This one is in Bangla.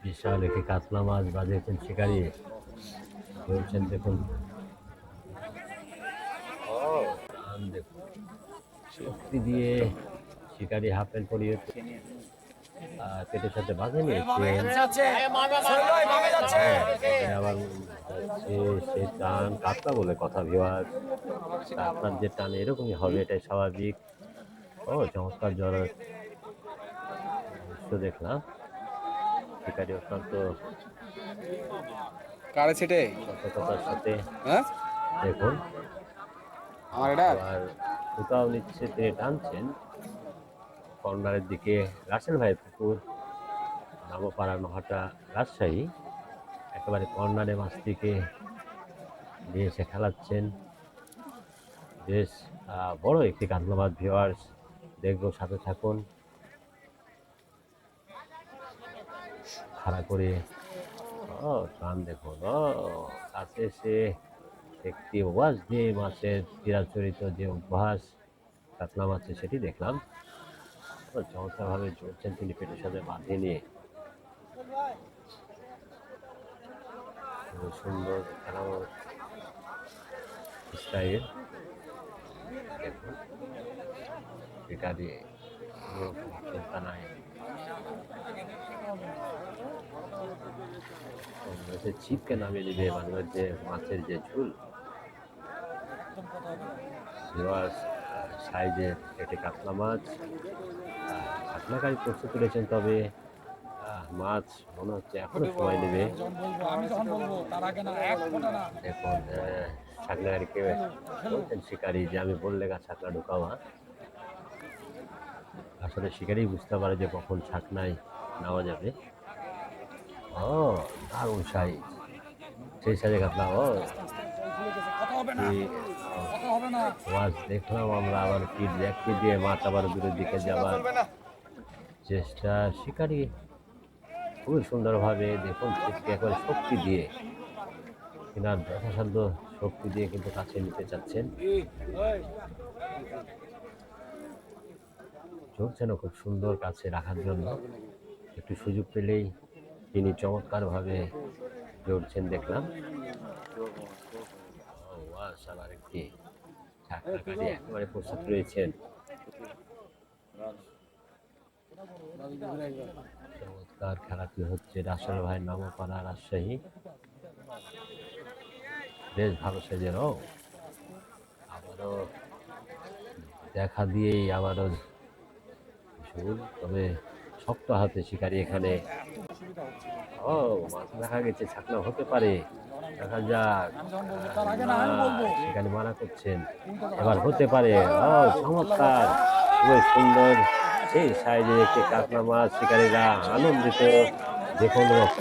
বিশাল একটি কাতলা মাছ বাজিয়েছেন শিকারি, বলছেন দেখুন। দেখুন শক্তি দিয়ে শিকারি হাফ প্যান্ট পরিয়ে পেটের সাথে বাঁধে নিয়েছে, আবার সে টান কাতলা বলে কথা ভিওয়ার, কাতলার যে টান এরকমই হবে, এটাই স্বাভাবিক। চমৎকার জড়ার দৃশ্য দেখলাম। শিকারি অত্যন্ত সতর্কতার সাথে দেখুন আবার কোথাও নিচ্ছে, তিনি টানছেন কর্নারের দিকে। রাসেল ভাই পুকুর, নামপাড়া নহাটা রাজশাহী, একেবারে কর্নারে মাছ থেকে নিয়ে এসে খেলাচ্ছেন। বেশ বড় একটি কাতলা মাছ ভিউয়ার্স, দেখবো, সাথে থাকুন। খাড়া করে টান দেখুন, কাছে এসে একটি অভ্যাস দিয়ে মাছের চিরাচরিত যে অভ্যাস কাতলা মাছের, সেটি দেখলাম। চমৎকার ভাবে চলছেন তিনি পেটের সাথে বাঁধে নিয়ে। সুন্দর খেলানোর স্টাইল দেখুন, এটা দিয়ে চিন্তা নাই। ছিপকে নামিয়ে দিবে বাংলার যে মাছের যে ঝুল সাইজের একটি কাতলা মাছ। কাতলাকারী প্রস্তুত করেছেন, তবে মাছ মনে হচ্ছে এখনো সময় নেবে। দেখুন ছাকলাকারীকে বলছেন শিকারি যে আমি বললে ছাকলা ঢুকাওয়া। আসলে শিকারি বুঝতে পারে যে কখন ছাকনায় নেওয়া যাবে। দারুণ সাইজ, সেই সাইজে কাতলা। মাছ দেখলাম আমরা, আবার পিঠ ব্যাগটি দিয়ে মাছ আবার দূরের দিকে যাবার চেষ্টা। শিকারি খুবই সুন্দরভাবে দেখুন ছিপকে একবার শক্তি দিয়ে, কিনার যথাসাধ্য শক্তি দিয়ে কিন্তু কাছে নিতে চাচ্ছেন। চলছেন খুব সুন্দর কাছে রাখার জন্য, একটু সুযোগ পেলেই তিনি চমৎকার ভাবে জড়ছেন দেখলাম। আবার একটি একেবারে প্রস্তুত রয়েছেন। চমৎকার খেলাটি হচ্ছে রাসেল ভাই, নামপাড়া রাজশাহী। বেশ ভালো সাইজেরও, আবারও দেখা দিয়েই আবারও ঝুল, তবে শক্ত হাতে শিকারি এখানে। মাছ দেখা গেছে, ছাকনা হতে পারে, দেখা যাক। শিকারি মানা করছেন, এবার হতে পারে। চমৎকার, খুবই সুন্দর এই সাইজে একটি কাতলা মাছ, শিকারীরা আনন্দিত। দেখুন